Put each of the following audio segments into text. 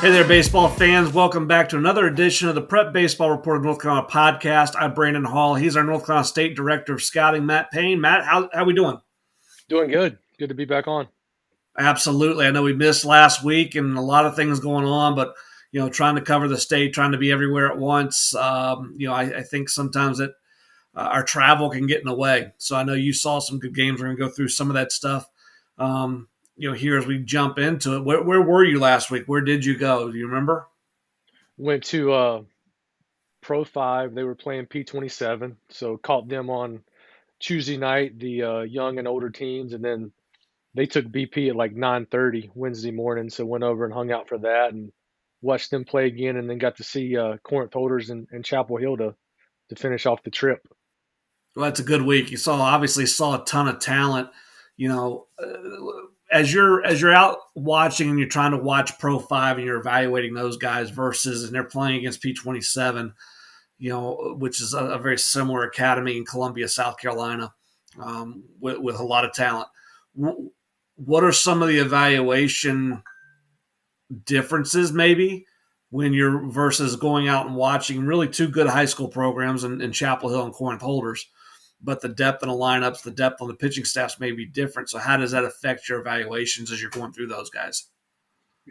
Hey there, baseball fans. Welcome back to another edition of the Prep Baseball Report of North Carolina podcast. I'm Brandon Hall. He's our North Carolina State Director of Scouting, Matt Payne. Matt, how we doing? Doing good. Good to be back on. Absolutely. I know we missed last week and a lot of things going on, but, trying to cover the state, trying to be everywhere at once. I think sometimes that our travel can get in the way. So I know you saw some good games. We're going to go through some of that stuff. Here as we jump into it. Where were you last week? Where did you go? Do you remember? Went to Pro 5. They were playing P27, so caught them on Tuesday night, the young and older teams, and then they took BP at like 9:30 Wednesday morning, so went over and hung out for that and watched them play again, and then got to see Corinth holders in Chapel Hill to finish off the trip. Well, that's a good week. You obviously saw a ton of talent. As you're out watching and you're trying to watch Pro 5 and you're evaluating those guys and they're playing against P27, which is a very similar academy in Columbia, South Carolina, with a lot of talent. What are some of the evaluation differences maybe when you're versus going out and watching really two good high school programs in Chapel Hill and Corinth holders, but the depth in the lineups, the depth on the pitching staffs may be different. So how does that affect your evaluations as you're going through those guys?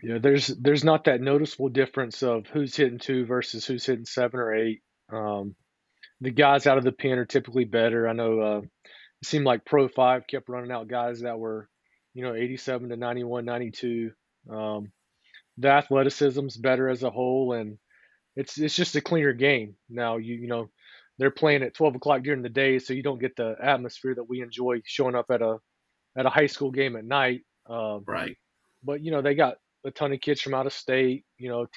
Yeah, there's not that noticeable difference of who's hitting 2 versus who's hitting 7 or 8. The guys out of the pen are typically better. I know it seemed like Pro 5 kept running out guys that were, 87 to 91, 92. The athleticism's better as a whole, and it's just a cleaner game. Now, they're playing at 12 o'clock during the day, so you don't get the atmosphere that we enjoy showing up at a high school game at night. Right. But, they got a ton of kids from out of state, and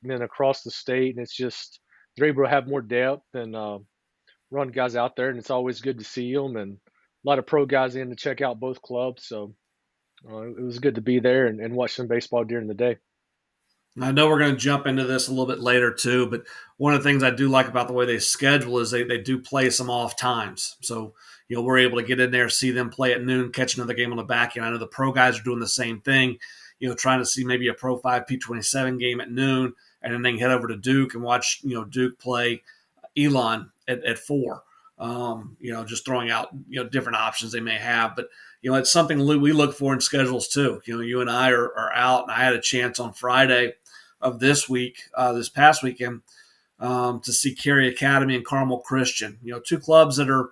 then across the state, and it's just they're able to have more depth and run guys out there, and it's always good to see them. And a lot of pro guys in to check out both clubs, so it was good to be there and watch some baseball during the day. I know we're going to jump into this a little bit later too, but one of the things I do like about the way they schedule is they do play some off times. So, we're able to get in there, see them play at noon, catch another game on the back end. I know the pro guys are doing the same thing, trying to see maybe a Pro 5 P27 game at noon, and then they can head over to Duke and watch, Duke play Elon at 4. Just throwing out, different options they may have. But, it's something we look for in schedules too. You and I are out, and I had a chance on Friday of this week, this past weekend, to see Cary Academy and Carmel Christian. Two clubs that are,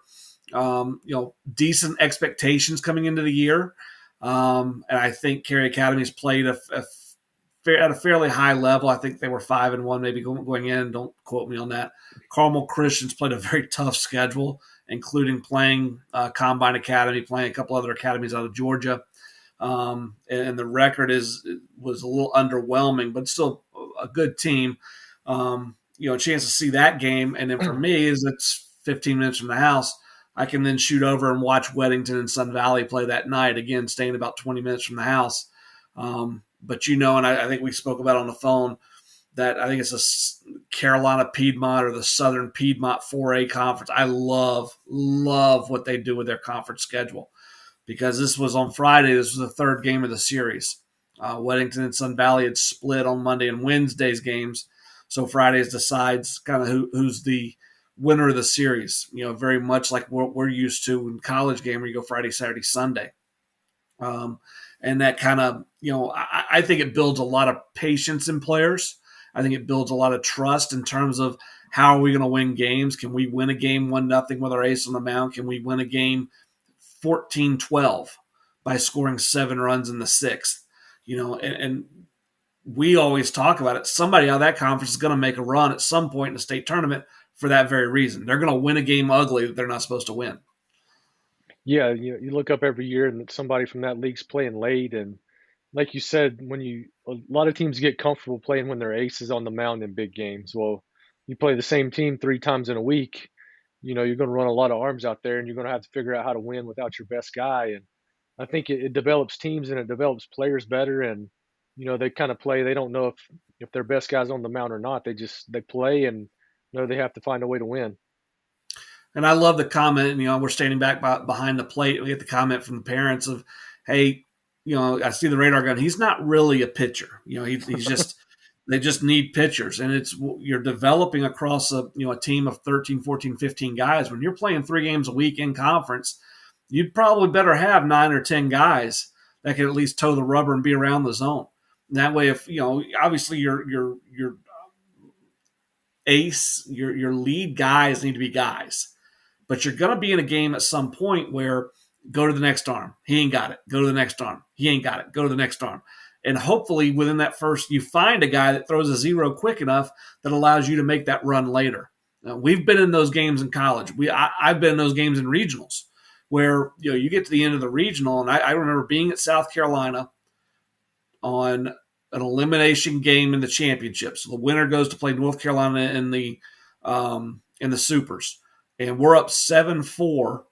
decent expectations coming into the year. And I think Cary Academy's played at a fairly high level. I think they were 5-1, maybe going in. Don't quote me on that. Carmel Christian's played a very tough schedule, including playing Combine Academy, playing a couple other academies out of Georgia. And the record was a little underwhelming, but still a good team. A chance to see that game, and then for me, is it's 15 minutes from the house. I can then shoot over and watch Weddington and Sun Valley play that night. Again, staying about 20 minutes from the house. But and I think we spoke about on the phone that I think it's a Carolina Piedmont or the Southern Piedmont 4A conference. I love what they do with their conference schedule, because this was on Friday. This was the third game of the series. Weddington and Sun Valley had split on Monday and Wednesday's games. So Fridays decides kind of who's the winner of the series, very much like what we're used to in college game where you go Friday, Saturday, Sunday. And that kind of, I think it builds a lot of patience in players. I think it builds a lot of trust in terms of how are we going to win games? Can we win a game 1-0 with our ace on the mound? Can we win a game 14-12 by scoring 7 runs in the 6th? And we always talk about it. Somebody out of that conference is going to make a run at some point in the state tournament for that very reason. They're going to win a game ugly that they're not supposed to win. Yeah, you look up every year and somebody from that league's playing late, and like you said, a lot of teams get comfortable playing when their ace is on the mound in big games. Well, you play the same team 3 times in a week, you're going to run a lot of arms out there, and you're going to have to figure out how to win without your best guy. And I think it develops teams and it develops players better. And they kind of play. They don't know if their best guy's on the mound or not. They play, and they have to find a way to win. And I love the comment, we're standing back behind the plate. We get the comment from the parents of, hey, I see the radar gun. He's not really a pitcher. He's just They just need pitchers, and you're developing across a team of 13, 14, 15 guys. When you're playing 3 games a week in conference, you'd probably better have 9 or 10 guys that can at least toe the rubber and be around the zone. And that way, if obviously your ace, your lead guys need to be guys, but you're going to be in a game at some point where go to the next arm. He ain't got it. Go to the next arm. He ain't got it. Go to the next arm. And hopefully within that first, you find a guy that throws a zero quick enough that allows you to make that run later. Now, we've been in those games in college. I've been in those games in regionals where you get to the end of the regional, and I remember being at South Carolina on an elimination game in the championship. So the winner goes to play North Carolina in the supers, and we're up 7-4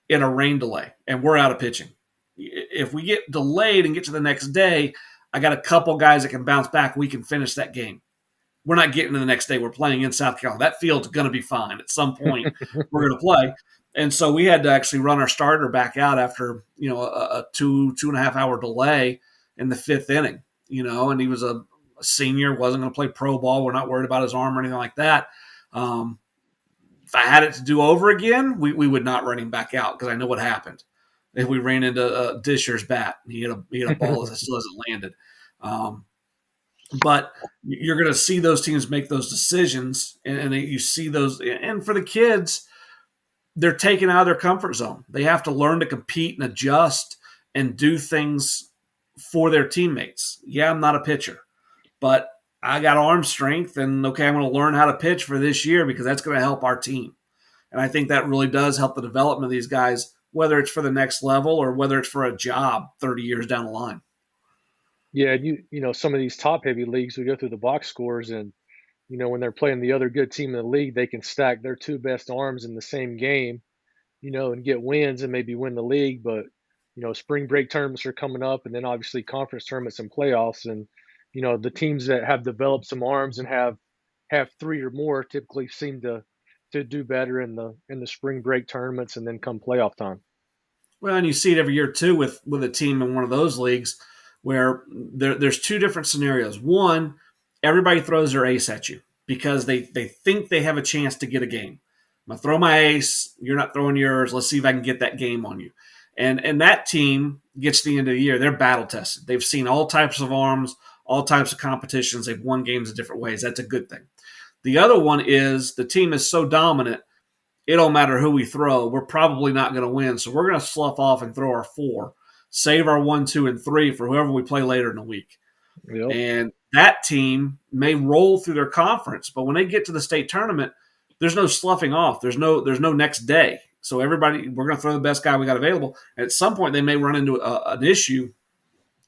in a rain delay, and we're out of pitching. If we get delayed and get to the next day, I got a couple guys that can bounce back. We can finish that game. We're not getting to the next day. We're playing in South Carolina. That field's going to be fine. At some point, we're going to play. And so we had to actually run our starter back out after a 2.5 hour delay in the 5th inning. And he was a senior, wasn't going to play pro ball. We're not worried about his arm or anything like that. If I had it to do over again, we would not run him back out because I know what happened. If we ran into Disher's bat, he had a ball that still hasn't landed. But you're going to see those teams make those decisions, and you see those. And for the kids, they're taken out of their comfort zone. They have to learn to compete and adjust and do things for their teammates. Yeah, I'm not a pitcher, but I got arm strength, and okay, I'm going to learn how to pitch for this year because that's going to help our team. And I think that really does help the development of these guys, whether it's for the next level or whether it's for a job 30 years down the line. Yeah, some of these top heavy leagues, we go through the box scores, and when they're playing the other good team in the league, they can stack their 2 best arms in the same game, and get wins and maybe win the league. But spring break tournaments are coming up, and then obviously conference tournaments and playoffs, and the teams that have developed some arms and have 3 or more typically seem to do better in the spring break tournaments, and then come playoff time. Well, and you see it every year too with a team in one of those leagues where there's 2 different scenarios. One, everybody throws their ace at you because they think they have a chance to get a game. I'm gonna throw my ace, you're not throwing yours. Let's see if I can get that game on you. And that team gets to the end of the year, they're battle tested. They've seen all types of arms, all types of competitions. They've won games in different ways. That's a good thing. The other one is the team is so dominant, it don't matter who we throw. We're probably not going to win. So we're going to slough off and throw our 4, save our 1, 2, and 3 for whoever we play later in the week. Yep. And that team may roll through their conference, but when they get to the state tournament, there's no sloughing off. There's no next day. So everybody, we're going to throw the best guy we got available. And at some point, they may run into an issue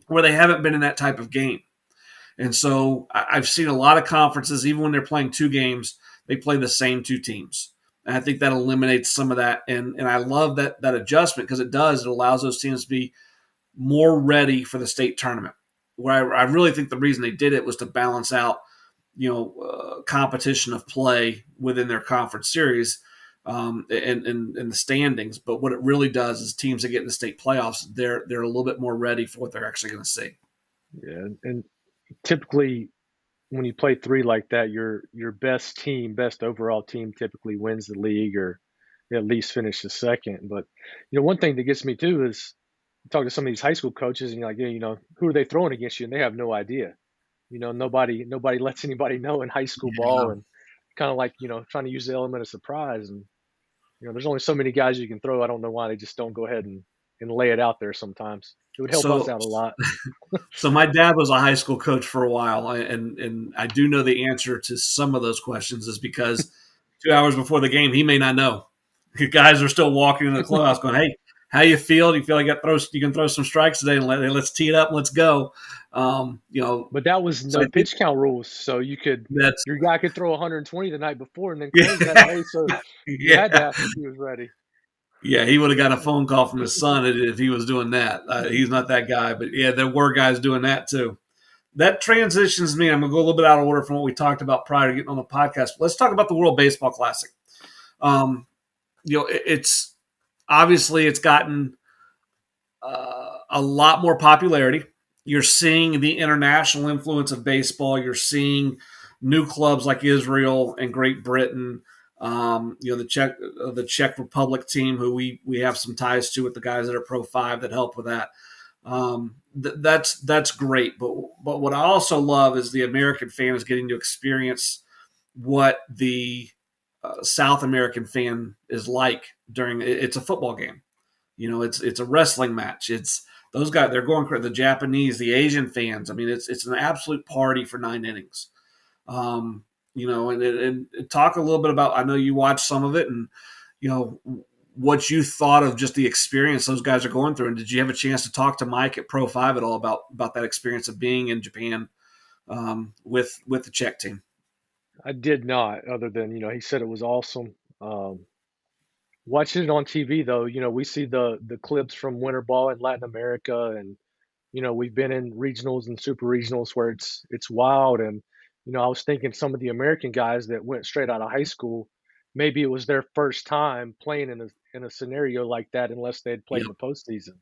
where they haven't been in that type of game. And so I've seen a lot of conferences, even when they're playing 2 games, they play the same 2 teams. And I think that eliminates some of that. And I love that adjustment because it allows those teams to be more ready for the state tournament. Where I really think the reason they did it was to balance out, competition of play within their conference series and the standings. But what it really does is teams that get in the state playoffs, they're a little bit more ready for what they're actually going to see. Yeah, and typically when you play 3 like that, your best overall team typically wins the league or at least finishes second. But one thing that gets me too is talk to some of these high school coaches, and you're like, yeah, who are they throwing against you? And they have no idea. Nobody lets anybody know in high school ball, Yeah. and kind of like trying to use the element of surprise. And there's only so many guys you can throw. I don't know why they just don't go ahead and lay it out there. Sometimes it would help us So out a lot. So my dad was a high school coach for a while, and I do know the answer to some of those questions is because 2 hours before the game, he may not know. The guys are still walking in the clubhouse going, "Hey, how you feel? Do you feel like you can throw some strikes today? And let's tee it up. And let's go." But that was So I no think pitch count rules, so that's your guy could throw 120 the night before and then close that day. So you had to yeah, ask if he was ready. yeah. He would have got a phone call from his son if he was doing that. He's not that guy, but yeah, there were guys doing that too. That transitions me. I'm going to go a little bit out of order from what we talked about prior to getting on the podcast. But let's talk about the World Baseball Classic. It's obviously it's gotten a lot more popularity. You're seeing the international influence of baseball. You're seeing new clubs like Israel and Great Britain. The Czech Republic team, who we have some ties to with the guys that are Pro 5 that help with that. That's great. But what I also love is the American fan is getting to experience what the South American fan is like during it's a football game. It's a wrestling match. It's those guys. They're going crazy. The Japanese, the Asian fans. I mean, it's an absolute party for 9 innings. Um, and talk a little bit about. I know you watched some of it, and you know what you thought of just the experience those guys are going through. And did you have a chance to talk to Mike at Pro 5 at all about that experience of being in Japan with the Czech team? I did not, other than, he said it was awesome. Watching it on TV though, we see the clips from winter ball in Latin America, and we've been in regionals and super regionals where it's wild. And I was thinking some of the American guys that went straight out of high school, maybe it was their first time playing in a scenario like that, unless they had played in Yep. the postseason.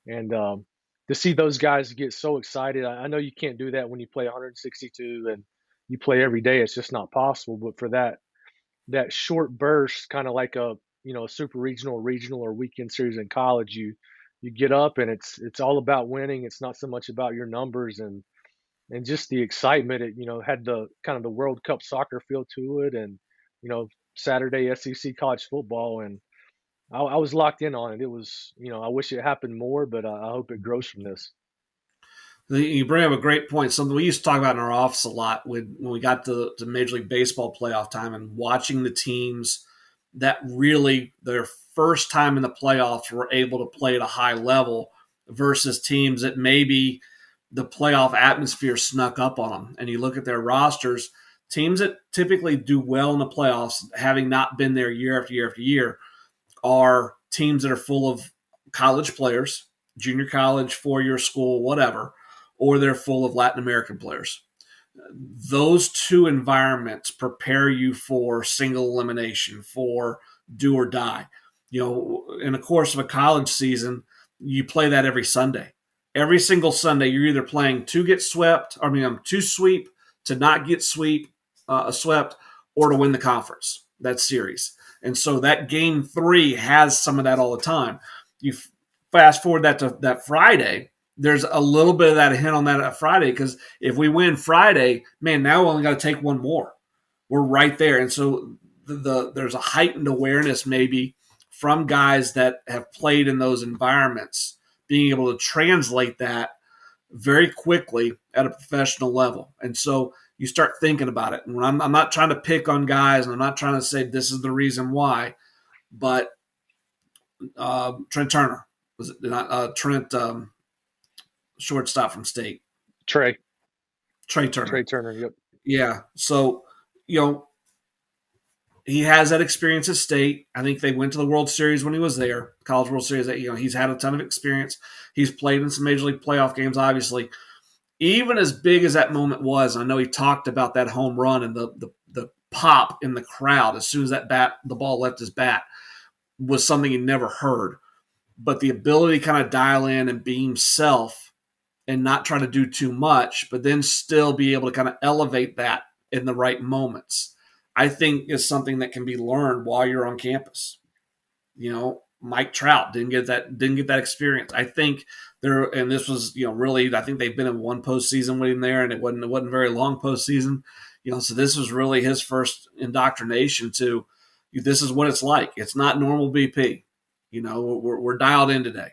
And to see those guys get so excited, I know you can't do that when you play 162 and you play every day. It's just not possible. But for that short burst, kind of like a super regional, regional, or weekend series in college, you get up and it's all about winning. It's not so much about your numbers and just the excitement. It had the kind of the World Cup soccer feel to it, and Saturday SEC college football, and I was locked in on it. It was, I wish it happened more, but I hope it grows from this. You bring up a great point. Something we used to talk about in our office a lot when we got to Major League Baseball playoff time and watching the teams that really their first time in the playoffs were able to play at a high level versus teams that maybe the playoff atmosphere snuck up on them. And you look at their rosters, teams that typically do well in the playoffs, having not been there year after year after year, are teams that are full of college players, junior college, 4 year school, whatever, or they're full of Latin American players. Those two environments prepare you for single elimination, for do or die. In the course of a college season, you play that every Sunday. Every single Sunday, you're either playing to get swept, to sweep, to not get swept, or to win the conference, that series. And so that game 3 has some of that all the time. You fast forward that to that Friday, there's a little bit of that hint on that Friday, because if we win Friday, man, now we only got to take one more. We're right there. And so there's a heightened awareness maybe from guys that have played in those environments, being able to translate that very quickly at a professional level. And so you start thinking about it. And I'm not trying to pick on guys, and I'm not trying to say this is the reason why, but Trent Turner was it not Trent shortstop from State, Trey, Trey Trey Turner. Turner. Yep. Yeah. So you know he has that experience at State. I think they went to the World Series when he was there, College World Series. He's had a ton of experience. He's played in some Major League playoff games, obviously. Even as big as that moment was, I know he talked about that home run and the pop in the crowd as soon as the ball left his bat was something he never heard. But the ability to kind of dial in and be himself and not try to do too much, but then still be able to kind of elevate that in the right moments, I think is something that can be learned while you're on campus. Mike Trout didn't get that experience. I think and this was, really, I think they've been in one postseason with him there, and it wasn't very long postseason. So this was really his first indoctrination to this is what it's like. It's not normal BP. We're dialed in today.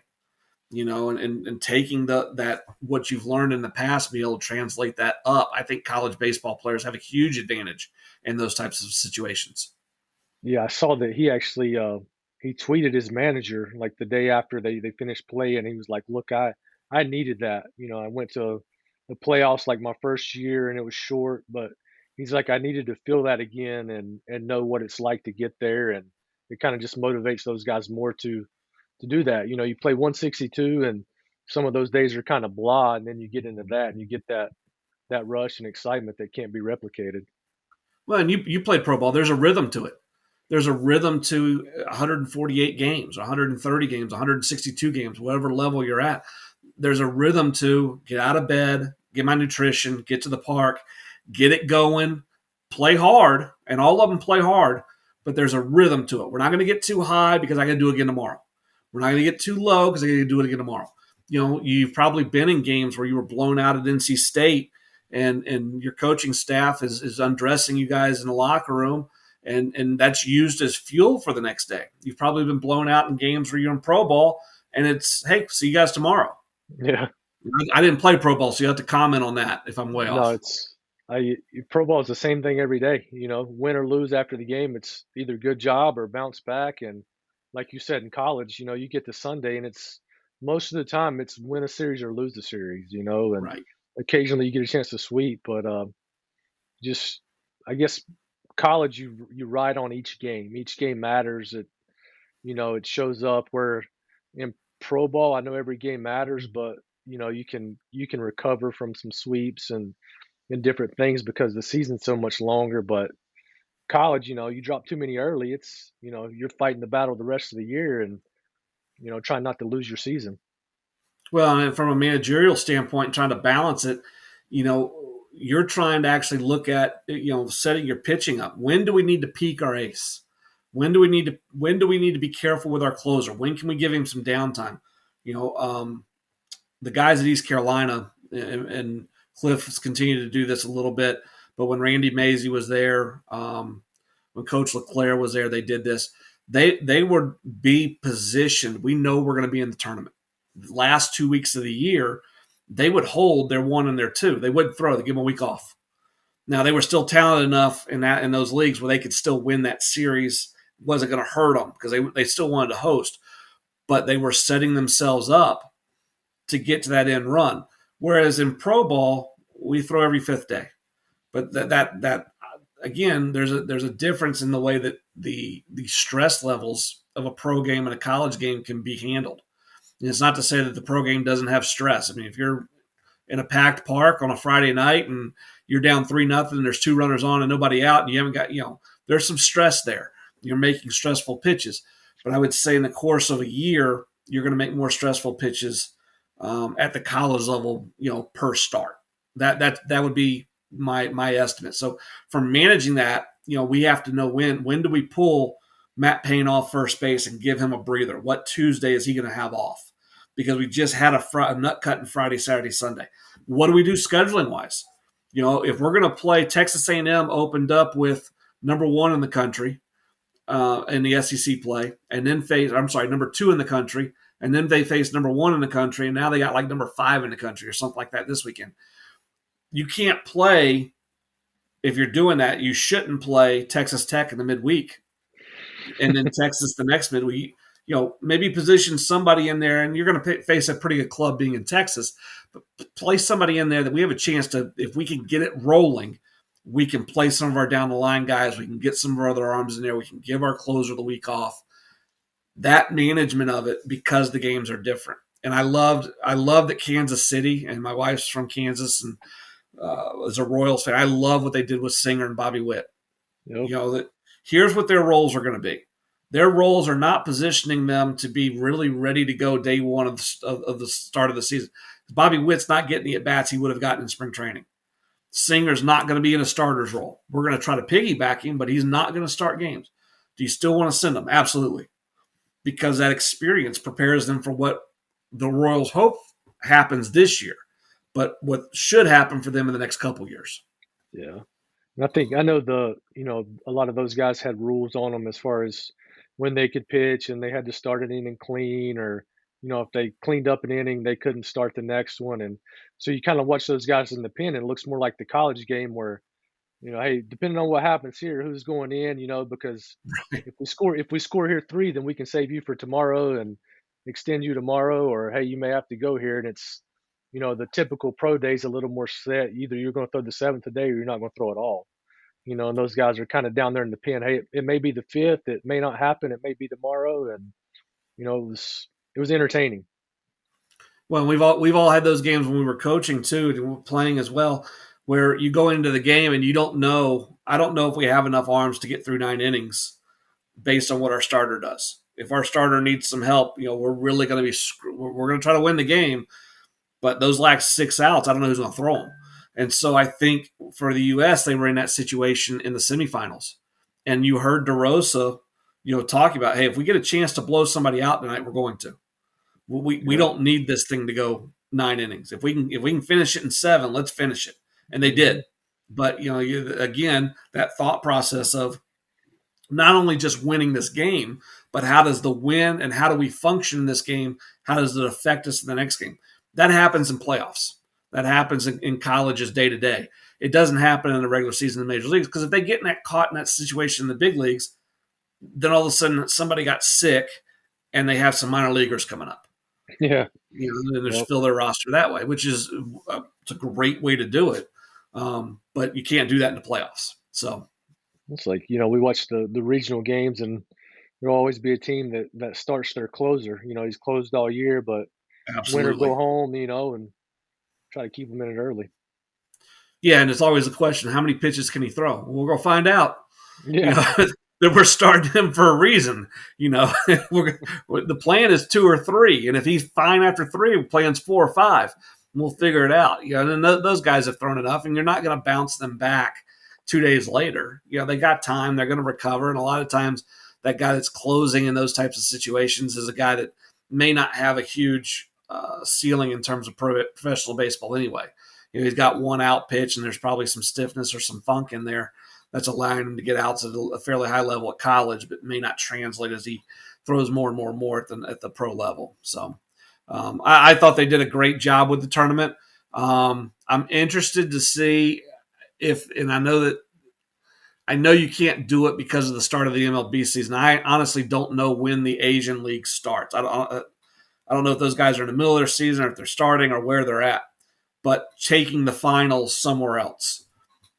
And taking that what you've learned in the past, be able to translate that up. I think college baseball players have a huge advantage in those types of situations. Yeah, I saw that he actually he tweeted his manager like the day after they finished play, and he was like, "Look, I needed that. I went to the playoffs like my first year, and it was short, but he's like, I needed to feel that again and know what it's like to get there, and it kind of just motivates those guys more to do that. You play 162, and some of those days are kind of blah, and then you get into that, and you get that rush and excitement that can't be replicated. Well, and you played pro ball. There's a rhythm to it. There's a rhythm to 148 games, 130 games, 162 games, whatever level you're at. there's a rhythm to get out of bed, get my nutrition, get to the park, get it going, play hard, and all of them play hard, but there's a rhythm to it. We're not going to get too high because I got to do it again tomorrow. We're not going to get too low because I got to do it again tomorrow. You've probably been in games where you were blown out at NC State, and your coaching staff is undressing you guys in the locker room, and that's used as fuel for the next day. You've probably been blown out in games where you're in pro ball, and it's, hey, see you guys tomorrow. Yeah. I didn't play pro ball, so you have to comment on that if I'm way No, off. it's I pro ball is the same thing every day. Win or lose after the game, it's either good job or bounce back. And like you said in college, you get to Sunday and it's most of the time it's win a series or lose the series. And Right. occasionally you get a chance to sweep, but just I guess college you ride on each game. Each game matters. It shows up where in pro ball I know every game matters, but you can recover from some sweeps and different things because the season's so much longer. But college, you drop too many early, you're fighting the battle the rest of the year and, trying not to lose your season. Well, and from a managerial standpoint, trying to balance it, you're trying to actually look at, setting your pitching up. When do we need to peak our ace? When do we need to be careful with our closer? When can we give him some downtime? You know, the guys at East Carolina and Cliff has continued to do this a little bit, but when Randy Mazey was there, when Coach LeClaire was there, they did this. They would be positioned. We know we're going to be in the tournament. The last 2 weeks of the year, they would hold their 1 and their 2. They wouldn't throw. They give them a week off. Now they were still talented enough in those leagues where they could still win that series. It wasn't going to hurt them because they still wanted to host, but they were setting themselves up to get to that end run. Whereas in pro ball, we throw every 5th day. But that again, there's a difference in the way that the stress levels of a pro game and a college game can be handled. And it's not to say that the pro game doesn't have stress. I mean, if you're in a packed park on a Friday night and you're down 3-0, there's 2 runners on and nobody out, and you haven't got, there's some stress there. You're making stressful pitches. But I would say in the course of a year, you're going to make more stressful pitches at the college level, per start. That would be my estimate. So for managing that, we have to know when do we pull Matt Payne off first base and give him a breather. What Tuesday is he going to have off? Because we just had a nut cutting Friday, Saturday, Sunday. What do we do scheduling wise? If we're going to play, Texas A&M opened up with number 1 in the country in the SEC play, and then number 2 in the country, and then they faced number 1 in the country, and now they got like number 5 in the country or something like that this weekend. You can't play. If you're doing that, you shouldn't play Texas Tech in the midweek and then Texas the next midweek. Maybe position somebody in there, and you're going to face a pretty good club being in Texas, but place somebody in there that we have a chance to, if we can get it rolling, we can play some of our down the line guys. We can get some of our other arms in there. We can give our closer the week off. That management of it, because the games are different. And I love that Kansas City, and my wife's from Kansas and as a Royals fan, I love what they did with Singer and Bobby Witt. Yep. That here's what their roles are going to be. Their roles are not positioning them to be really ready to go day one of the start of the season. Bobby Witt's not getting the at-bats he would have gotten in spring training. Singer's not going to be in a starter's role. We're going to try to piggyback him, but he's not going to start games. Do you still want to send him? Absolutely. Because that experience prepares them for what the Royals hope happens this year, but what should happen for them in the next couple years. Yeah. I know a lot of those guys had rules on them as far as when they could pitch and they had to start an inning clean, or, if they cleaned up an inning, they couldn't start the next one. And so you kind of watch those guys in the pen and it looks more like the college game where, hey, depending on what happens here, who's going in, because if we score here 3, then we can save you for tomorrow and extend you tomorrow, or hey, you may have to go here. And it's, the typical pro day's a little more set. Either you're going to throw the 7th today or you're not going to throw it all. And those guys are kind of down there in the pen. Hey, it may be the 5th, it may not happen, it may be tomorrow, and it was entertaining. Well, we've all had those games when we were coaching too, and playing as well, where you go into the game and you don't know. I don't know if we have enough arms to get through 9 innings based on what our starter does. If our starter needs some help, we're really going to be we're going to try to win the game, but those last 6 outs, I don't know who's going to throw them. And so I think for the U.S., they were in that situation in the semifinals. And you heard DeRosa, talking about, hey, if we get a chance to blow somebody out tonight, we're going to. We Yep. don't need this thing to go 9 innings. If we can finish it in 7, let's finish it. And they Hmm. did. But again, that thought process of not only just winning this game, but how does the win and how do we function in this game? How does it affect us in the next game? That happens in playoffs. That happens in colleges day to day. It doesn't happen in the regular season in the major leagues because if they get caught in that situation in the big leagues, then all of a sudden somebody got sick and they have some minor leaguers coming up. Yeah. And just Yep. fill their roster that way, which is it's a great way to do it. But you can't do that in the playoffs. So It's like, we watch the regional games, and there'll always be a team that starts their closer. He's closed all year, but win or go absolutely. home, and try to keep them in it early. Yeah, and it's always a question: how many pitches can he throw? Well, we're gonna find out. You Yeah. know that we're starting him for a reason. The plan is 2 or 3, and if he's fine after 3, the plan's 4 or 5. We'll figure it out. And those guys have thrown enough, and you're not going to bounce them back 2 days later. They got time; they're going to recover, and a lot of times that guy that's closing in those types of situations is a guy that may not have a huge ceiling in terms of professional baseball anyway. He's got one out pitch, and there's probably some stiffness or some funk in there that's allowing him to get outs at a fairly high level at college, but may not translate as he throws more and more and more at the pro level. So I thought they did a great job with the tournament. I'm interested to see and I know you can't do it because of the start of the MLB season. I honestly don't know when the Asian League starts. I don't know if those guys are in the middle of their season or if they're starting or where they're at. But taking the finals somewhere else,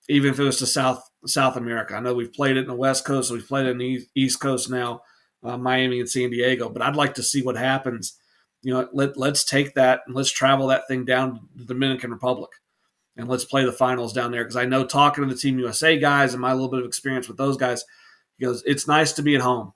even if it was to South America. I know we've played it in the West Coast, we've played it in the East Coast now, Miami and San Diego. But I'd like to see what happens. Let's take that and let's travel that thing down to the Dominican Republic and let's play the finals down there. Because I know talking to the Team USA guys and my little bit of experience with those guys, he goes, it's nice to be at home.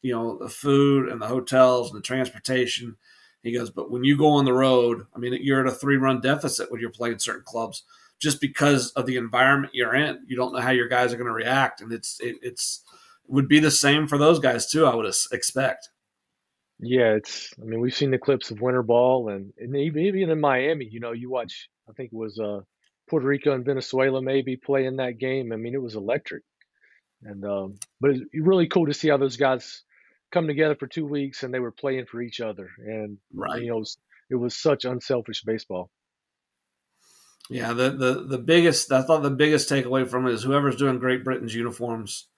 The food and the hotels and the transportation. He goes, but when you go on the road, I mean, you're at a 3-run deficit when you're playing certain clubs just because of the environment you're in. You don't know how your guys are going to react, and it would be the same for those guys too. I would expect. Yeah, I mean, we've seen the clips of winter ball, and even in Miami, you watch, I think it was Puerto Rico and Venezuela maybe playing that game. I mean, it was electric. And but it's really cool to see how those guys come together for 2 weeks and they were playing for each other. And Right. it was such unselfish baseball. Yeah. The biggest I thought the biggest takeaway from it is whoever's doing Great Britain's uniforms.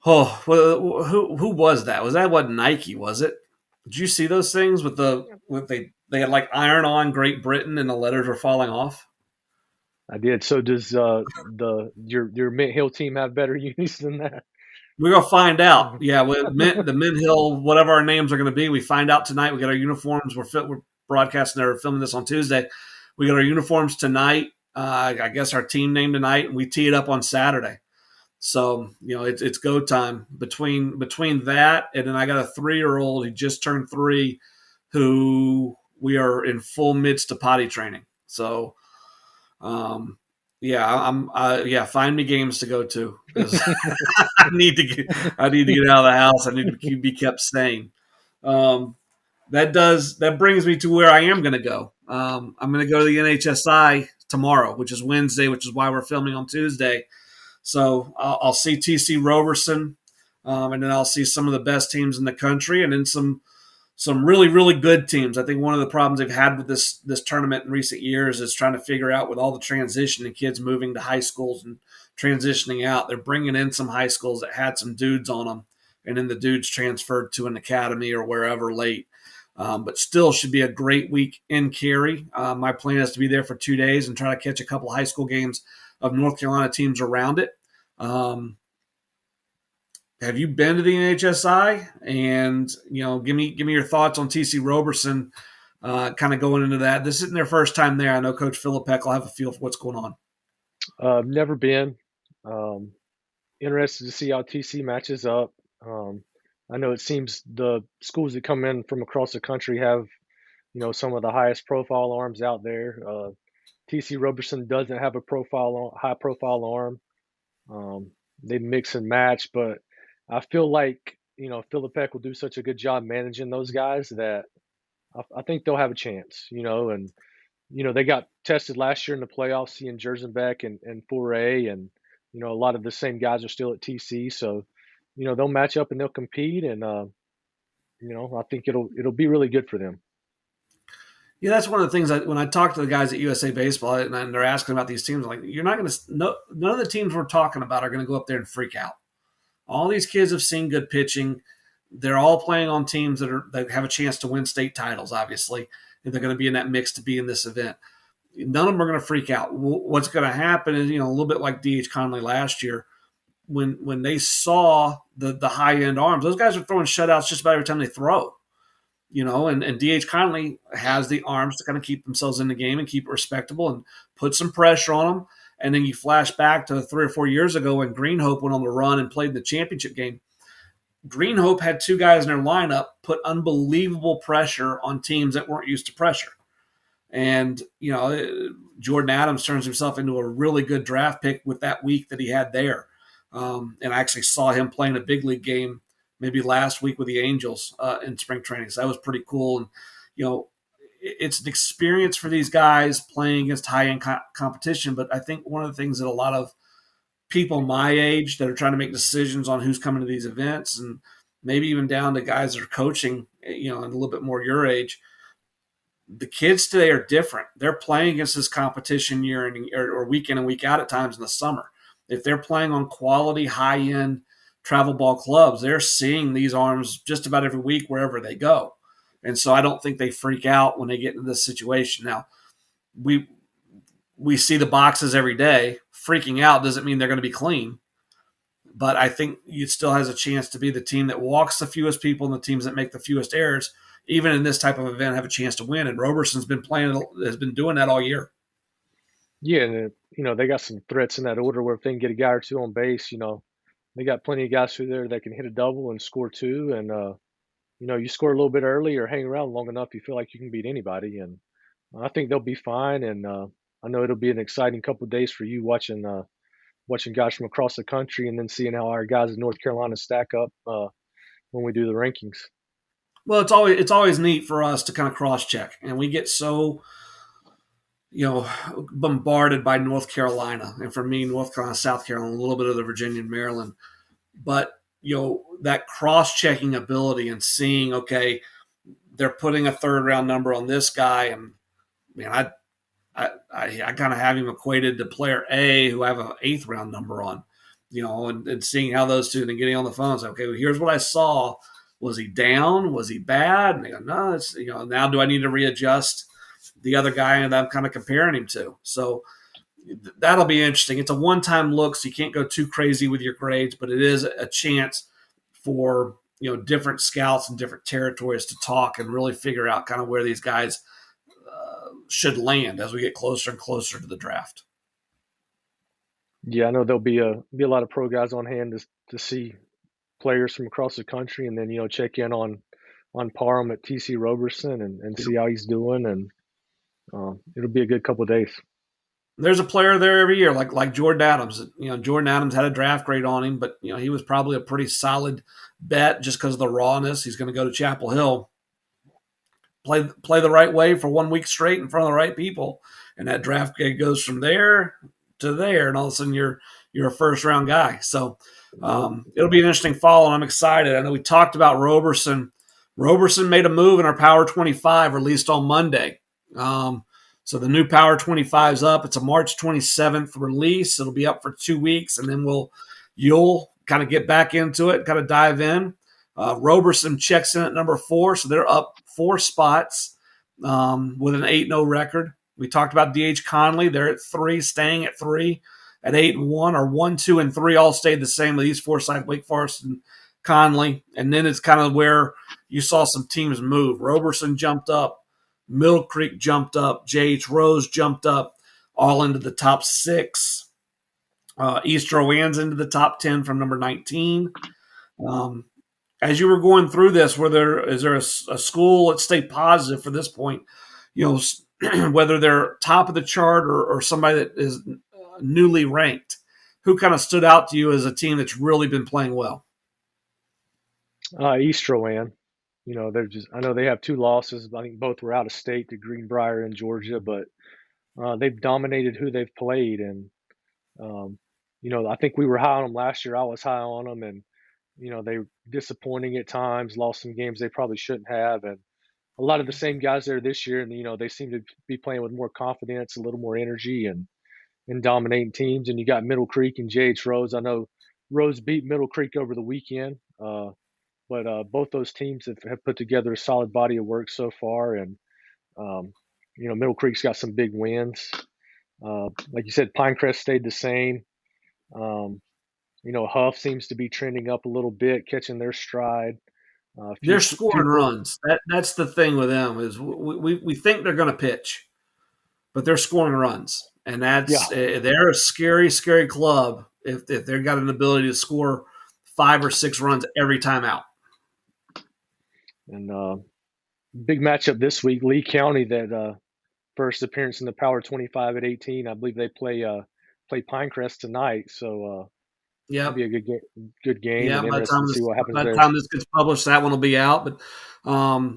Oh, well, who was that? Was that what Nike was it? Did you see those things with they had like iron on Great Britain and the letters were falling off? I did. So does your Mint Hill team have better unis than that? We're gonna find out. Yeah, the Mint Hill, whatever our names are going to be, we find out tonight. We got our uniforms. We're broadcasting or filming this on Tuesday. We got our uniforms tonight. I guess our team name tonight, and we tee it up on Saturday. So it's go time between that and then I got a 3-year-old. He just turned 3, who we are in full midst of potty training. So um, yeah, yeah. Find me games to go to because I need to get I need to get out of the house. I need to be kept sane. Um, that brings me to where I am going to go. I'm going to go to the NHSI tomorrow, which is Wednesday, which is why we're filming on Tuesday. So I'll see TC Roberson, and then I'll see some of the best teams in the country, and then some really really good teams. I think one of the problems they've had with this tournament in recent years is trying to figure out with all the transition and kids moving to high schools and transitioning out. They're bringing in some high schools that had some dudes on them, and then the dudes transferred to an academy or wherever late. But still should be a great week in Cary. My plan is to be there for 2 days and try to catch a couple of high school games of North Carolina teams around it. Um, have you been to the NHSI? And give me your thoughts on TC Roberson. Kind of going into that. This isn't their first time there. I know Coach Philippek will have a feel for what's going on. Never been. Um, Interested to see how TC matches up. Um, I know it seems the schools that come in from across the country have some of the highest profile arms out there. TC Roberson doesn't have a high profile arm. Um, they mix and match, but I feel like Philip will do such a good job managing those guys that I think they'll have a chance. And they got tested last year in the playoffs, seeing Jerzenbeck and Foray, and a lot of the same guys are still at TC, so they'll match up and they'll compete, and I think it'll be really good for them. Yeah, that's one of the things that when I talk to the guys at USA Baseball and they're asking about these teams, I'm like, you're not going to, no, none of the teams we're talking about are going to go up there and freak out. All these kids have seen good pitching. They're all playing on teams that have a chance to win state titles, obviously, and they're going to be in that mix to be in this event. None of them are going to freak out. What's going to happen is, a little bit like DH Conley last year, when they saw the high end arms, those guys are throwing shutouts just about every time they throw. And DH Conley has the arms to kind of keep themselves in the game and keep it respectable and put some pressure on them. And then you flash back to 3 or 4 years ago when Greenhope went on the run and played the championship game. Greenhope had two guys in their lineup put unbelievable pressure on teams that weren't used to pressure. And, Jordan Adams turns himself into a really good draft pick with that week that he had there. And I actually saw him playing a big league game maybe last week with the Angels in spring training. So that was pretty cool. And, it's an experience for these guys playing against high-end competition. But I think one of the things that a lot of people my age that are trying to make decisions on who's coming to these events, and maybe even down to guys that are coaching, and a little bit more your age, the kids today are different. They're playing against this competition year in, or week in and week out at times in the summer. If they're playing on quality, high-end travel ball clubs, they're seeing these arms just about every week wherever they go. And so I don't think they freak out when they get into this situation. Now, we see the boxes every day. Freaking out doesn't mean they're going to be clean. But I think it still has a chance to be the team that walks the fewest people and the teams that make the fewest errors, even in this type of event, have a chance to win. And Roberson's has been doing that all year. Yeah, and they got some threats in that order where if they can get a guy or two on base, they got plenty of guys through there that can hit a double and score two, and you score a little bit early or hang around long enough, you feel like you can beat anybody, and I think they'll be fine. And I know it'll be an exciting couple of days for you watching guys from across the country, and then seeing how our guys in North Carolina stack up when we do the rankings. Well, it's always neat for us to kind of cross check, and we get so bombarded by North Carolina, and for me, North Carolina, South Carolina, a little bit of the Virginia and Maryland, but that cross checking ability and seeing, okay, they're putting a third round number on this guy, and man, I kind of have him equated to player A, who I have an eighth round number on, and seeing how those two, and then getting on the phone and say, okay, well, here's what I saw. Was he down? Was he bad? And they go, no, it's, now do I need to readjust the other guy that I'm kind of comparing him to? So that'll be interesting. It's a one-time look, so you can't go too crazy with your grades, but it is a chance for different scouts and different territories to talk and really figure out kind of where these guys should land as we get closer and closer to the draft. Yeah, I know there'll be a lot of pro guys on hand to see players from across the country, and then check in on Parham at TC Roberson and see how he's doing, and it'll be a good couple of days. There's a player there every year, like Jordan Adams. Jordan Adams had a draft grade on him, but he was probably a pretty solid bet just because of the rawness. He's going to go to Chapel Hill, play the right way for 1 week straight in front of the right people, and that draft grade goes from there to there, and all of a sudden you're a first round guy. So it'll be an interesting fall, and I'm excited. I know we talked about Roberson. Roberson made a move in our Power 25 released on Monday. So the new Power 25 is up. It's a March 27th release. It'll be up for 2 weeks, and then you'll kind of get back into it, kind of dive in. Roberson checks in at number 4, so they're up 4 spots with an 8-0 record. We talked about DH Conley. They're at 3, staying at 3. At 8-1, or 1, 2, and 3 all stayed the same with East Forsyth, Wake Forest, and Conley. And then it's kind of where you saw some teams move. Roberson jumped up. Middle Creek jumped up. J.H. Rose jumped up, all into the top 6. East Rowan's into the top 10 from number 19. As you were going through this, is there a school? Let's stay positive for this point. You know, whether they're top of the chart or somebody that is newly ranked. Who kind of stood out to you as a team that's really been playing well? Easterland. They're just. I know they have two losses. I think both were out of state to Greenbrier in Georgia, but they've dominated who they've played, and um, I think we were high on them last year. I was high on them, and they were disappointing at times. Lost some games they probably shouldn't have, and a lot of the same guys there this year, and they seem to be playing with more confidence, a little more energy, and dominating teams. And you got Middle Creek and JH Rose. I know Rose beat Middle Creek over the weekend. But both those teams have put together a solid body of work so far, and um, Middle Creek's got some big wins. Like you said, Pinecrest stayed the same. Um, Huff seems to be trending up a little bit, catching their stride. A They're few scoring more. runs. That's the thing with them is we think they're going to pitch, but they're scoring runs, and Yeah, they're a scary club if they've got an ability to score 5 or 6 runs every time out. and big matchup this week. Lee County, that first appearance in the Power 25 at 18. I believe they play Pinecrest tonight, so that'll Yep. be a good game, Yeah, and interesting to see what happens by the there. time this gets published, that one will be out. But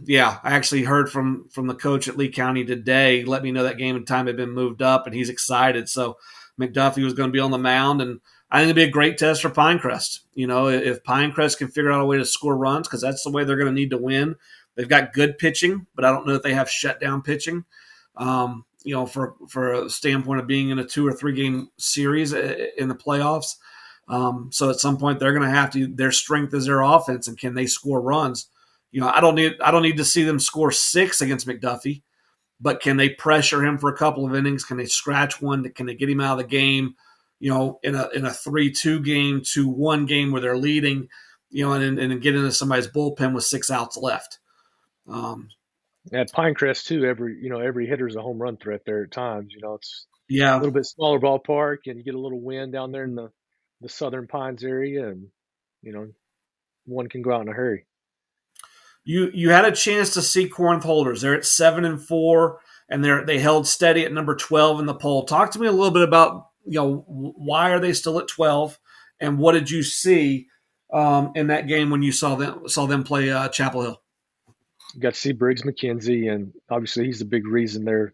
yeah, I actually heard from the coach at Lee County today. Let me know that game and time had been moved up, and he's excited. So McDuffie was going to be on the mound, and I think it'd be a great test for Pinecrest. You know, if Pinecrest can figure out a way to score runs, because that's the way they're going to need to win. They've got good pitching, but I don't know if they have shutdown pitching. You know, for a standpoint of being in a 2 or 3 game series in the playoffs. So at some point they're going to have to. Their strength is their offense, and can they score runs? You know, I don't need to see them score 6 against McDuffie, but can they pressure him for a couple of innings? Can they scratch one? Can they get him out of the game? You know, in a 3-2 game, 2-1 game where they're leading, you know, and get into somebody's bullpen with 6 outs left. Um, At Pinecrest too, every hitter's a home run threat there at times. It's a yeah, little bit smaller ballpark, and you get a little wind down there in the Southern Pines area, and you know one can go out in a hurry. you had a chance to see Corinth Holders. They're at 7-4, and they held steady at number 12 in the poll. Talk to me a little bit about why are they still at 12, and what did you see in that game when you saw them play Chapel Hill? You got to see Briggs McKenzie, and obviously he's a big reason they're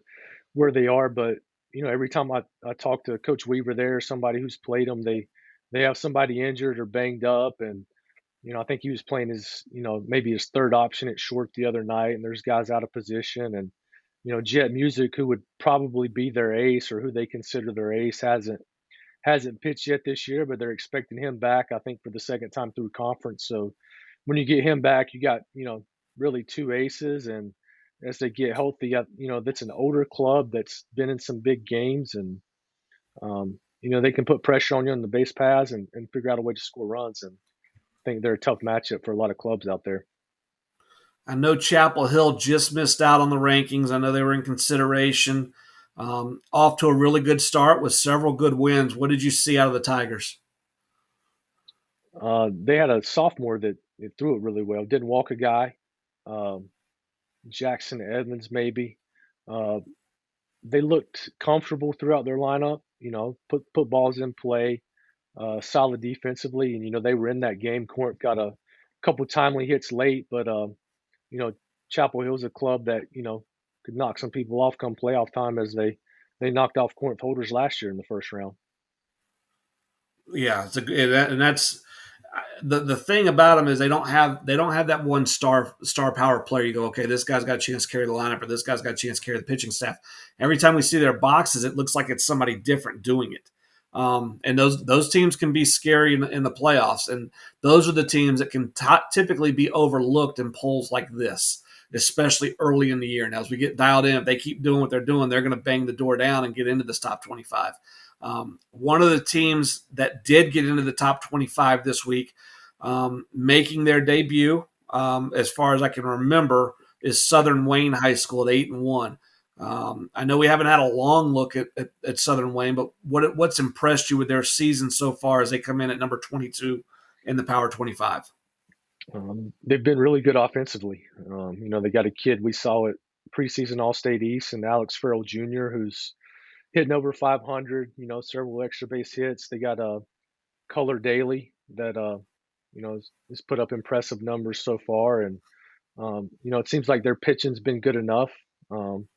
where they are. But every time I talk to Coach Weaver there, somebody who's played them, they have somebody injured or banged up, and I think he was playing his, maybe his third option at short the other night, and there's guys out of position. And, Jet Music, who would probably be their ace or who they consider their ace, hasn't pitched yet this year, but they're expecting him back, I think, for the second time through conference. So when you get him back, you got, really two aces. And as they get healthy, that's an older club that's been in some big games. And, they can put pressure on you on the base paths and figure out a way to score runs. And I think they're a tough matchup for a lot of clubs out there. I know Chapel Hill just missed out on the rankings. I know they were in consideration. Off to a really good start with several good wins. What did you see out of the Tigers? They had a sophomore that threw it really well. Didn't walk a guy. Um, Jackson Edmonds, maybe. Uh, they looked comfortable throughout their lineup. Put balls in play. Solid defensively, and they were in that game. Corinth got a couple timely hits late, but you know Chapel Hill's a club that could knock some people off come playoff time, as they knocked off Corinth Holders last year in the first round. Yeah, and that's the thing about them is they don't have that one star power player. You go, okay, this guy's got a chance to carry the lineup, or this guy's got a chance to carry the pitching staff. Every time we see their boxes, it looks like it's somebody different doing it. And those teams can be scary in the playoffs, and those are the teams that can typically be overlooked in polls like this, especially early in the year. Now, as we get dialed in, if they keep doing what they're doing, they're going to bang the door down and get into this top 25. One of the teams that did get into the top 25 this week, making their debut, as far as I can remember, is Southern Wayne High School at 8-1. I know we haven't had a long look at Southern Wayne, but what's impressed you with their season so far as they come in at number 22 in the Power 25? They've been really good offensively. They got a kid we saw at preseason All-State East, and Alex Farrell Jr., who's hitting over 500. Several extra base hits. They got Color Daly that has put up impressive numbers so far, and it seems like their pitching's been good enough. Um,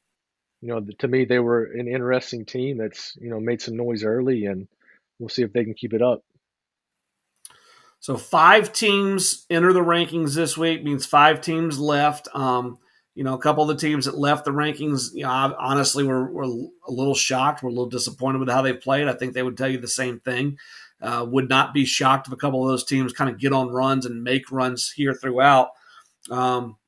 to me, they were an interesting team that's made some noise early, and we'll see if they can keep it up. So 5 teams enter the rankings this week, means 5 teams left. A couple of the teams that left the rankings, honestly, we're a little shocked. We're a little disappointed with how they played. I think they would tell you the same thing. Would not be shocked if a couple of those teams kind of get on runs and make runs here throughout.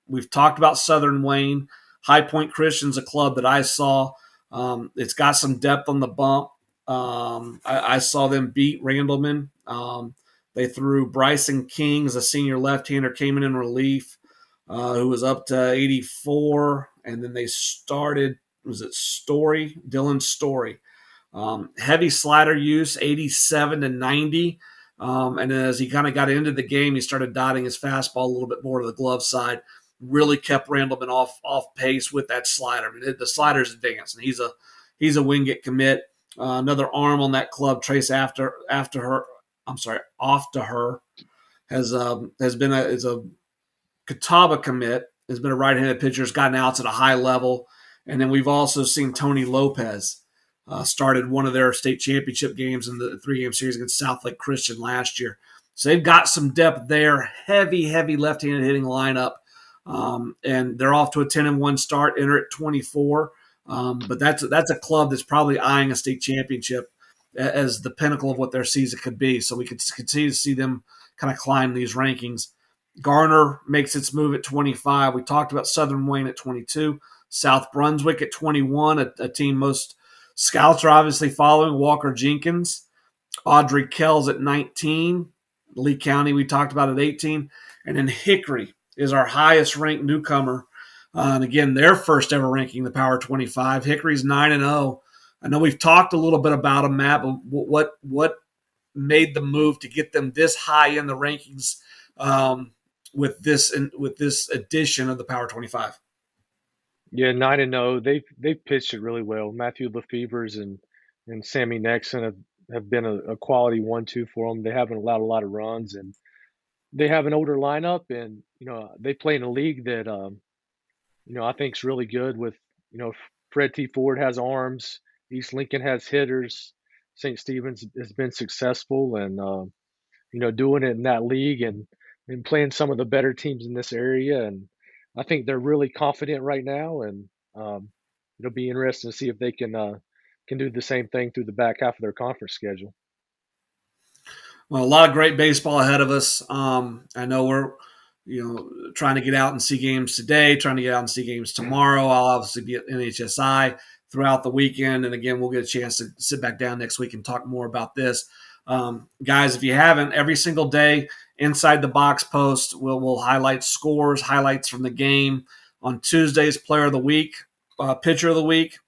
We've talked about Southern Wayne. High Point Christian's a club that I saw. It's got some depth on the bump. I saw them beat Randleman. They threw Bryson King as a senior left-hander, came in relief, who was up to 84, and then they started, was it Story? Dylan Story. Heavy slider use, 87 to 90. And as he kind of got into the game, he started dotting his fastball a little bit more to the glove side. Really kept Randleman off pace with that slider. I mean, the slider's advanced, and he's a Wingate commit. Another arm on that club, Trace off to her has been is a Catawba commit. Has been a right-handed pitcher. Has gotten outs at a high level, and then we've also seen Tony Lopez started one of their state championship games in the 3-game series against Southlake Christian last year. So they've got some depth there. Heavy left-handed hitting lineup, and they're off to a 10-1 start. Enter at 24, but that's a club that's probably eyeing a state championship as the pinnacle of what their season could be. So we could continue to see them kind of climb these rankings. Garner makes its move at 25. We talked about Southern Wayne at 22, South Brunswick at 21, a team most scouts are obviously following. Walker Jenkins, Audrey Kells at 19, Lee County we talked about at 18, and then Hickory is our highest ranked newcomer. And again, their first ever ranking, the Power 25. Hickory's 9-0. I know we've talked a little bit about them, Matt, but what made the move to get them this high in the rankings with this addition of the Power 25? Yeah, 9-0. They've pitched it really well. Matthew Lefevers and Sammy Nexon have been a quality 1-2 for them. They haven't allowed a lot of runs, and they have an older lineup, and they play in a league that I think is really good. With Fred T. Ford has arms, East Lincoln has hitters, St. Stephen's has been successful, and doing it in that league and playing some of the better teams in this area. And I think they're really confident right now, and it'll be interesting to see if they can do the same thing through the back half of their conference schedule. Well, a lot of great baseball ahead of us. I know we're trying to get out and see games today, trying to get out and see games tomorrow. I'll obviously be at NHSI throughout the weekend, and again, we'll get a chance to sit back down next week and talk more about this. Guys, if you haven't, every single day inside the box post, we'll highlight scores, highlights from the game. On Tuesdays, player of the week, pitcher of the week.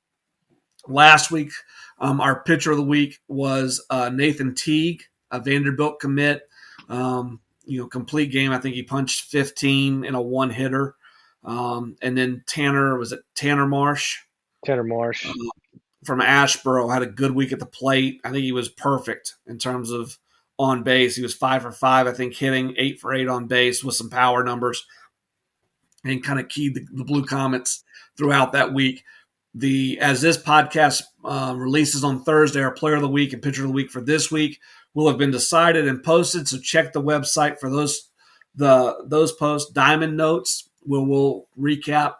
Last week, our pitcher of the week was Nathan Teague, a Vanderbilt commit. Complete game. I think he punched 15 in a one hitter. And then Tanner Marsh? Tanner Marsh. From Ashboro had a good week at the plate. I think he was perfect in terms of on base. He was 5 for 5, I think, hitting 8 for 8 on base with some power numbers, and kind of keyed the Blue Comets throughout that week. As this podcast releases on Thursday, our player of the week and pitcher of the week for this week will have been decided and posted. So check the website for those posts. Diamond Notes we'll recap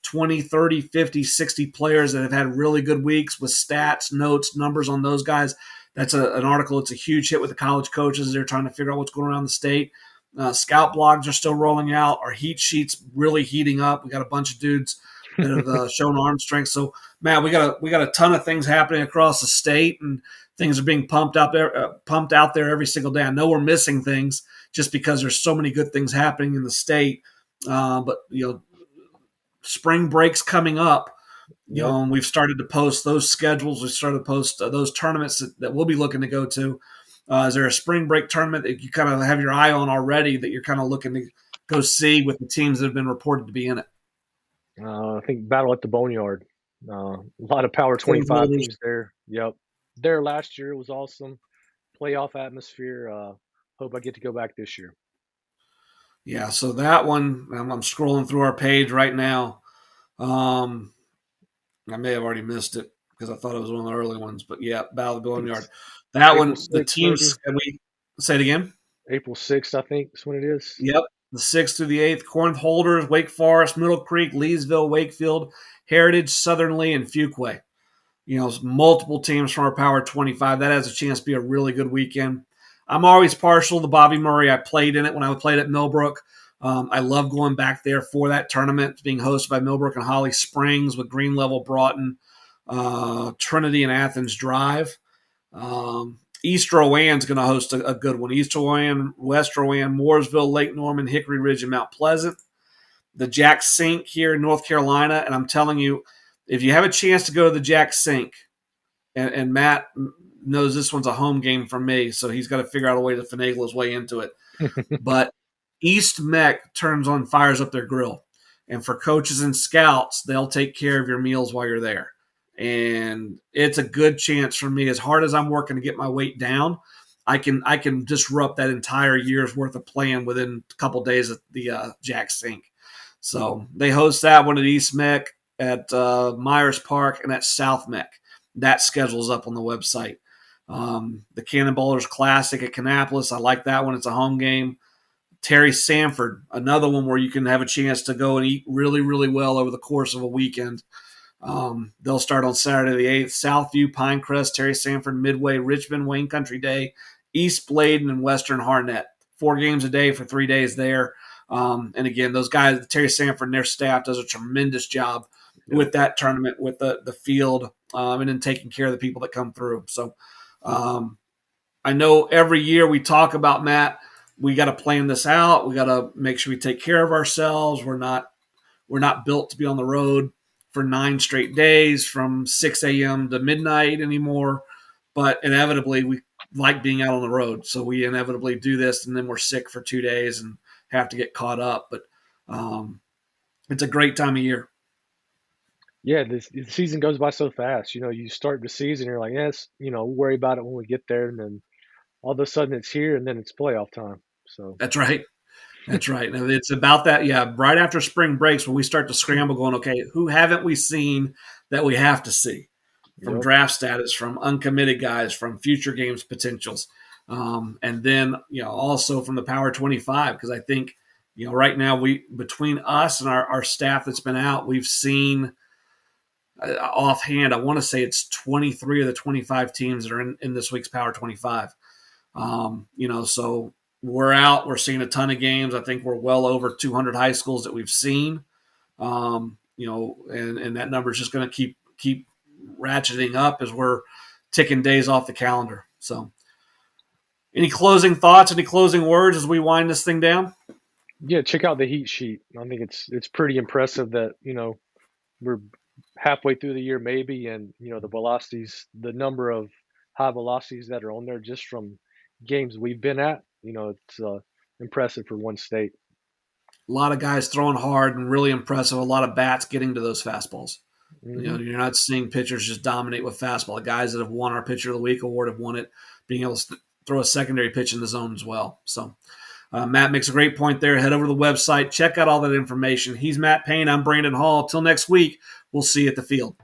20, 30, 50, 60 players that have had really good weeks with stats, notes, numbers on those guys. That's an article. It's a huge hit with the college coaches. They're trying to figure out what's going on around the state. Scout blogs are still rolling out. Our heat sheets really heating up. We got a bunch of dudes that have shown arm strength. So, Matt, we got a ton of things happening across the state, and things are being pumped out there every single day. I know we're missing things just because there's so many good things happening in the state. But spring break's coming up. And we've started to post those schedules. We started to post those tournaments that we'll be looking to go to. Is there a spring break tournament that you kind of have your eye on already that you're kind of looking to go see with the teams that have been reported to be in it? I think Battle at the Boneyard. A lot of Power Corn 25 holders. teams there. Yep. There last year was awesome. Playoff atmosphere. Hope I get to go back this year. Yeah, so that one, I'm scrolling through our page right now. Um, I may have already missed it because I thought it was one of the early ones, but yeah, Battle of the I think Boneyard. it's That April one, the 6th, teams, maybe. can we say it again? April 6th, I think is when it is. Yep. The 6th through the 8th, Corinth Holders, Wake Forest, Middle Creek, Leesville, Wakefield, Heritage, Southern Lee, and Fuquay. Multiple teams from our Power 25. That has a chance to be a really good weekend. I'm always partial to Bobby Murray. I played in it when I played at Millbrook. I love going back there for that tournament. It's being hosted by Millbrook and Holly Springs with Green Level Broughton, Trinity and Athens Drive. East Rowan's going to host a good one. East Rowan, West Rowan, Mooresville, Lake Norman, Hickory Ridge, and Mount Pleasant. The Jack Sink here in North Carolina. And I'm telling you, if you have a chance to go to the Jack Sink, and Matt knows this one's a home game for me, so he's got to figure out a way to finagle his way into it. But East Mech fires up their grill. And for coaches and scouts, they'll take care of your meals while you're there. And it's a good chance for me, as hard as I'm working to get my weight down, I can disrupt that entire year's worth of plan within a couple days at the Jack Sink. So they host that one at East Mech, at Myers Park, and at South Mech. That schedule's up on the website. The Cannonballers Classic at Kannapolis, I like that one. It's a home game. Terry Sanford, another one where you can have a chance to go and eat really, really well over the course of a weekend. They'll start on Saturday the 8th. Southview, Pinecrest, Terry Sanford, Midway, Richmond, Wayne Country Day, East Bladen, and Western Harnett. 4 games a day for 3 days there. And again, those guys, Terry Sanford and their staff, does a tremendous job Yep. with that tournament, with the field, and then taking care of the people that come through. So I know every year we talk about, Matt, we got to plan this out. We got to make sure we take care of ourselves. We're not built to be on the road for 9 straight days from 6 a.m. to midnight anymore. But inevitably, we like being out on the road. So we inevitably do this, and then we're sick for 2 days and have to get caught up. But it's a great time of year. Yeah, the season goes by so fast. You start the season, you're like, yes, worry about it when we get there, and then all of a sudden it's here, and then it's playoff time. So, That's right. That's right. And it's about that. Yeah. Right after spring breaks, when we start to scramble, going, okay, who haven't we seen that we have to see? From yep, draft status, from uncommitted guys, from future games potentials, and then also from the Power 25, because I think right now we between us and our staff that's been out, we've seen offhand, I want to say it's 23 of the 25 teams that are in this week's Power 25. So we're out, we're seeing a ton of games. I think we're well over 200 high schools that we've seen. And that number is just going to keep ratcheting up as we're ticking days off the calendar. So, any closing thoughts? Any closing words as we wind this thing down? yeah. Check out the heat sheet. I think it's pretty impressive that we're halfway through the year maybe, and the velocities, the number of high velocities that are on there just from games we've been at. It's impressive for one state. A lot of guys throwing hard and really impressive. A lot of bats getting to those fastballs. Hmm. You're not seeing pitchers just dominate with fastball. The guys that have won our Pitcher of the Week award have won it, being able to throw a secondary pitch in the zone as well. So, Matt makes a great point there. Head over to the website, check out all that information. He's Matt Payne. I'm Brandon Hall. Till next week, we'll see you at the field.